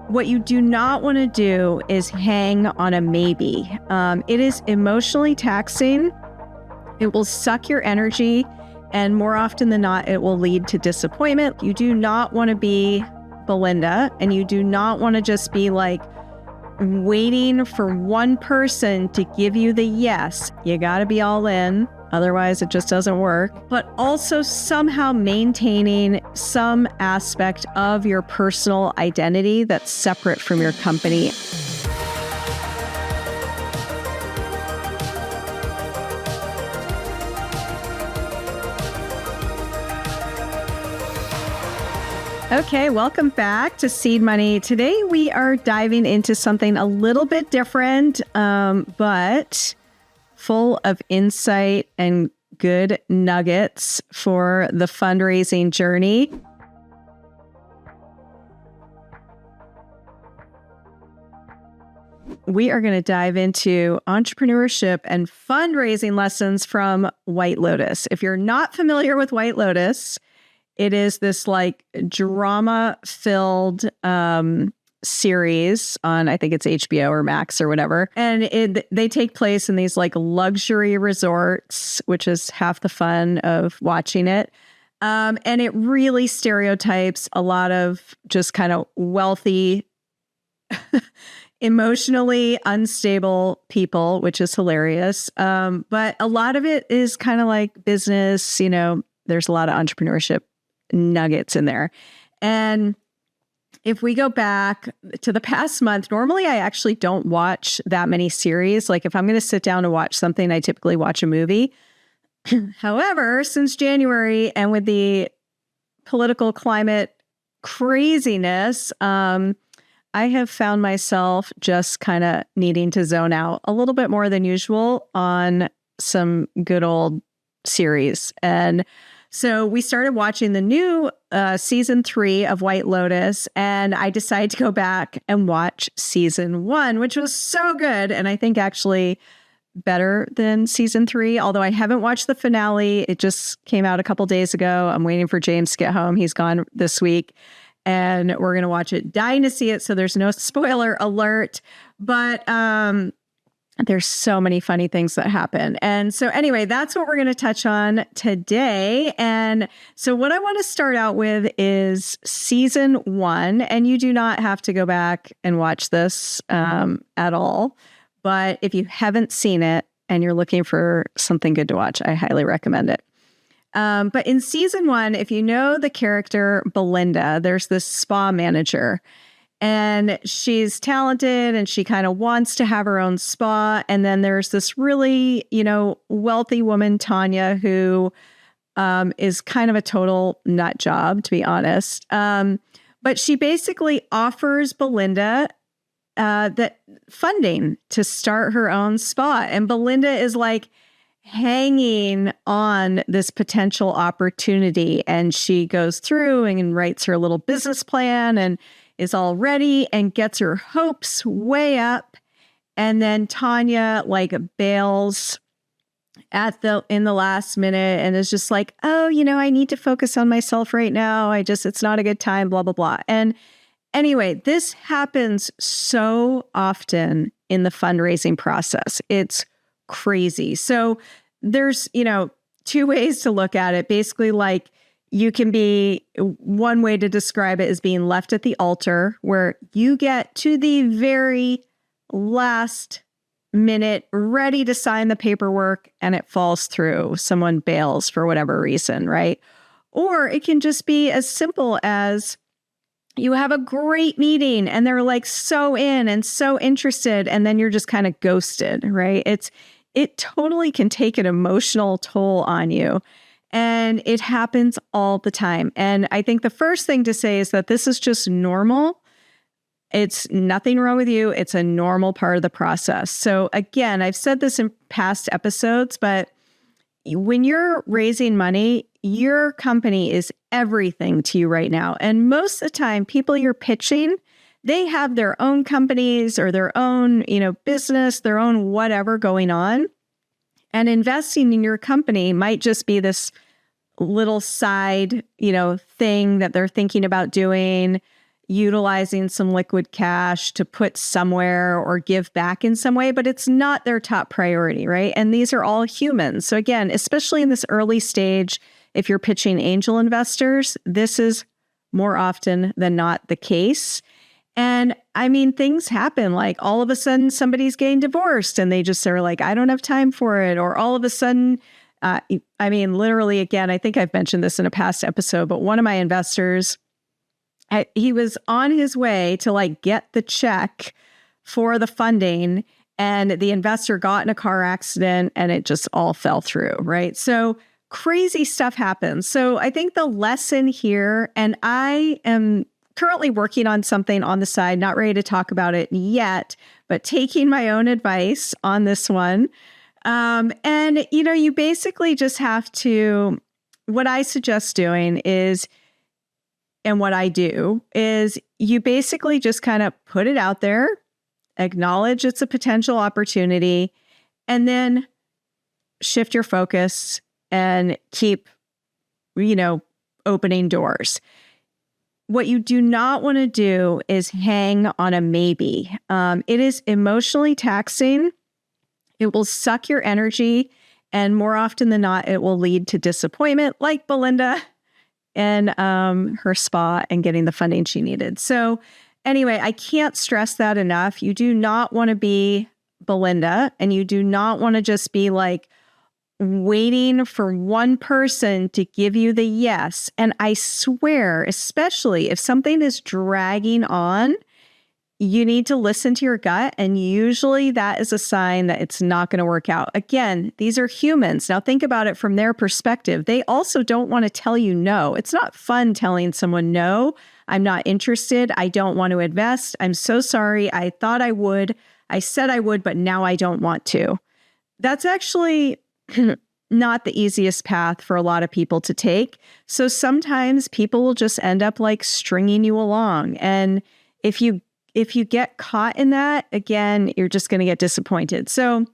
What you do not want to do is hang on a maybe. It is emotionally taxing. It will suck your energy, and more often than not, it will lead to disappointment. You do not want to be Belinda, and you do not want to just be like waiting for one person to give you the yes. You got to be all in. Otherwise, it just doesn't work. But also somehow maintaining some aspect of your personal identity that's separate from your company. Okay, welcome back to Seed Money. Today we are diving into something a little bit different, but full of insight and good nuggets for the fundraising journey. We are going to dive into entrepreneurship and fundraising lessons from White Lotus. If you're not familiar with White Lotus, it is this like drama-filled series on, I think it's HBO or Max or whatever. And they take place in these like luxury resorts, which is half the fun of watching it. And it really stereotypes a lot of just kind of wealthy, emotionally unstable people, which is hilarious. But a lot of it is kind of like business, you know, there's a lot of entrepreneurship nuggets in there. And if we go back to the past month, normally I actually don't watch that many series. Like if I'm going to sit down to watch something, I typically watch a movie. However, since January and with the political climate craziness, I have found myself just kind of needing to zone out a little bit more than usual on some good old series. And so we started watching the new season 3 of White Lotus, and I decided to go back and watch season 1, which was so good. And I think actually better than season 3, although I haven't watched the finale. It just came out a couple days ago. I'm waiting for James to get home. He's gone this week, and we're going to watch it. Dying to see it, so there's no spoiler alert. But there's so many funny things that happen. And so anyway, that's what we're going to touch on today. And so what I want to start out with is season 1. And you do not have to go back and watch this at all. But if you haven't seen it and you're looking for something good to watch, I highly recommend it. But in season 1, if you know the character Belinda, there's this spa manager. And she's talented and she kind of wants to have her own spa. And then there's this really, you know, wealthy woman, Tanya, who is kind of a total nut job, to be honest. But she basically offers Belinda the funding to start her own spa. And Belinda is like hanging on this potential opportunity. And she goes through and writes her little business plan and is all ready and gets her hopes way up. And then Tanya like bails in the last minute and is just like, oh, you know, I need to focus on myself right now. It's not a good time, blah, blah, blah. And anyway, this happens so often in the fundraising process. It's crazy. So there's, you know, 2 ways to look at it. Basically, like, you can be, one way to describe it is being left at the altar, where you get to the very last minute, ready to sign the paperwork, and it falls through. Someone bails for whatever reason, right? Or it can just be as simple as you have a great meeting and they're like so in and so interested, and then you're just kind of ghosted, right? It totally can take an emotional toll on you. And it happens all the time. And I think the first thing to say is that this is just normal. It's nothing wrong with you. It's a normal part of the process. So again, I've said this in past episodes, but when you're raising money, your company is everything to you right now. And most of the time, people you're pitching, they have their own companies or their own, you know, business, their own whatever going on. And investing in your company might just be this little side, you know, thing that they're thinking about doing. utilizing some liquid cash to put somewhere or give back in some way, but it's not their top priority, right? And these are all humans. So again, especially in this early stage, if you're pitching angel investors, this is more often than not the case. And I mean, things happen. Like all of a sudden somebody's getting divorced and they just are like, I don't have time for it. Or all of a sudden, I mean, literally, again, I think I've mentioned this in a past episode, but one of my investors, he was on his way to like get the check for the funding, and the investor got in a car accident and it just all fell through, right? So crazy stuff happens. So I think the lesson here, and I am currently working on something on the side, not ready to talk about it yet, but taking my own advice on this one. And, you basically just have to, what I suggest doing is, and what I do is you basically just kind of put it out there, acknowledge it's a potential opportunity, and then shift your focus and keep, opening doors. What you do not want to do is hang on a maybe. It is emotionally taxing. It will suck your energy, and more often than not, it will lead to disappointment, like Belinda and her spa and getting the funding she needed. So anyway, I can't stress that enough. You do not want to be Belinda, and you do not want to just be like waiting for one person to give you the yes. And I swear, especially if something is dragging on, you need to listen to your gut. And usually that is a sign that it's not going to work out. Again, these are humans. Now think about it from their perspective. They also don't want to tell you no. It's not fun telling someone, no, I'm not interested. I don't want to invest. I'm so sorry. I thought I would. I said I would, but now I don't want to. That's actually not the easiest path for a lot of people to take. So sometimes people will just end up like stringing you along. And if you get caught in that, again, you're just going to get disappointed. So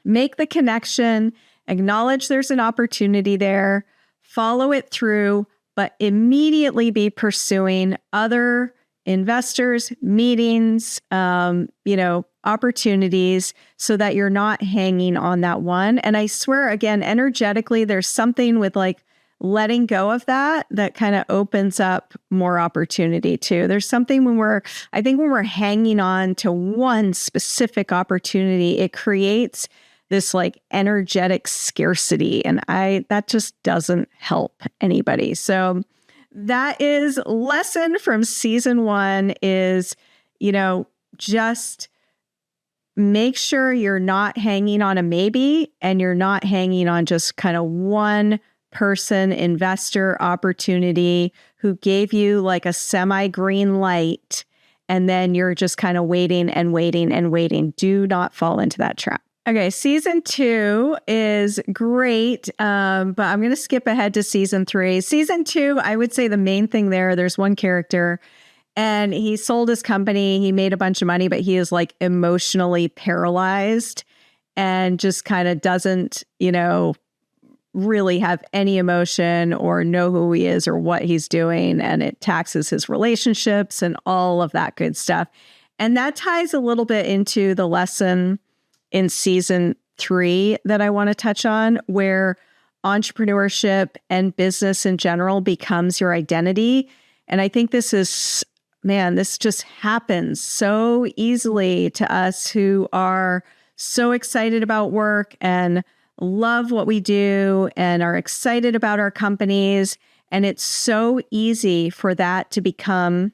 make the connection, acknowledge there's an opportunity there, follow it through, but immediately be pursuing other investors, meetings, opportunities so that you're not hanging on that one. And I swear, again, energetically, there's something with like letting go of that kind of opens up more opportunity too. There's something when we're hanging on to one specific opportunity, it creates this like energetic scarcity. And that just doesn't help anybody. So that is lesson from season 1 is, just make sure you're not hanging on a maybe, and you're not hanging on just kind of one person, investor, opportunity who gave you like a semi-green light, and then you're just kind of waiting and waiting and waiting. Do not fall into that trap. Okay, season 2 is great, but I'm going to skip ahead to season 3. Season 2, I would say the main thing there's one character, and he sold his company. He made a bunch of money, but he is like emotionally paralyzed and just kind of doesn't, really have any emotion or know who he is or what he's doing. And it taxes his relationships and all of that good stuff. And that ties a little bit into the lesson in season 3 that I want to touch on, where entrepreneurship and business in general becomes your identity. And I think this just happens so easily to us who are so excited about work and love what we do and are excited about our companies. And it's so easy for that to become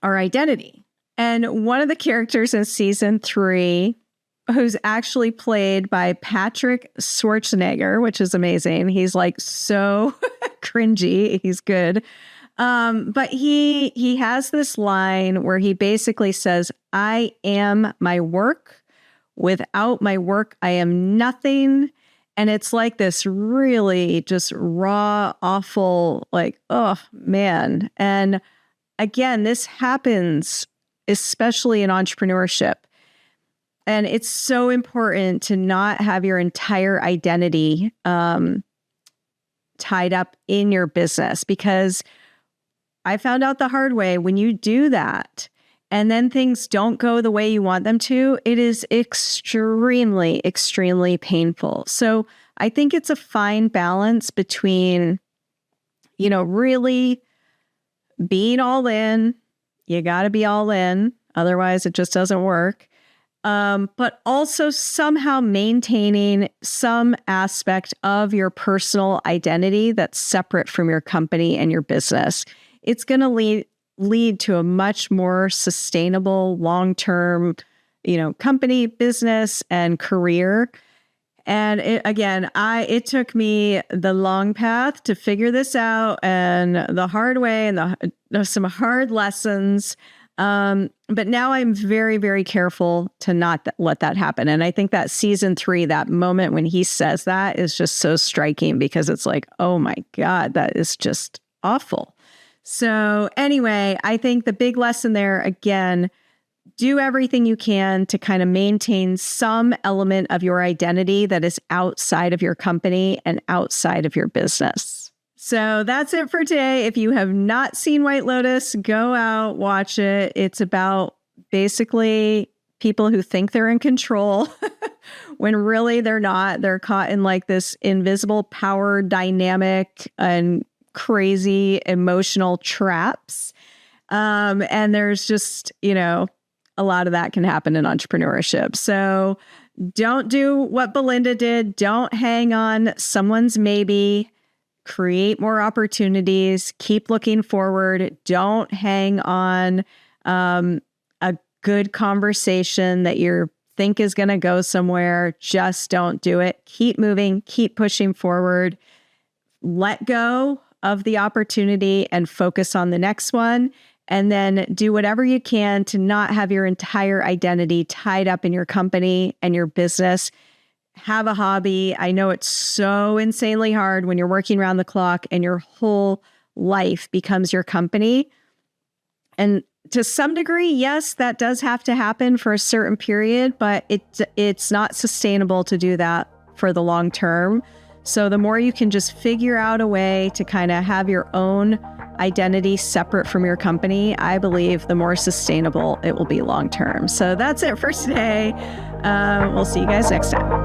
our identity. And one of the characters in season 3, who's actually played by Patrick Schwarzenegger, which is amazing. He's like so cringy. He's good. But he has this line where he basically says, I am my work. Without my work, I am nothing. And it's like this really just raw, awful, like, oh man. And again, this happens especially in entrepreneurship. And it's so important to not have your entire identity tied up in your business, because I found out the hard way, when you do that and then things don't go the way you want them to, it is extremely, extremely painful. So I think it's a fine balance between, really being all in. You got to be all in. Otherwise, it just doesn't work. But also somehow maintaining some aspect of your personal identity that's separate from your company and your business. It's going to lead to a much more sustainable, long-term, company, business, and career. And it took me the long path to figure this out, and the hard way, and some hard lessons. But now I'm very, very careful to not let that happen. And I think that season 3, that moment when he says that is just so striking, because it's like, oh my God, that is just awful. So anyway, I think the big lesson there, again, do everything you can to kind of maintain some element of your identity that is outside of your company and outside of your business. So that's it for today. If you have not seen White Lotus, go out, watch it. It's about basically people who think they're in control when really they're not. They're caught in like this invisible power dynamic and crazy emotional traps. And there's just, a lot of that can happen in entrepreneurship. So don't do what Belinda did. Don't hang on someone's maybe. Create more opportunities. Keep looking forward. Don't hang on a good conversation that you think is going to go somewhere. Just don't do it. Keep moving. Keep pushing forward. Let go of the opportunity and focus on the next one. And then do whatever you can to not have your entire identity tied up in your company and your business. Have a hobby. I know it's so insanely hard when you're working around the clock and your whole life becomes your company. And to some degree, yes, that does have to happen for a certain period, but it's not sustainable to do that for the long term. So the more you can just figure out a way to kind of have your own identity separate from your company, I believe the more sustainable it will be long term. So that's it for today. We'll see you guys next time.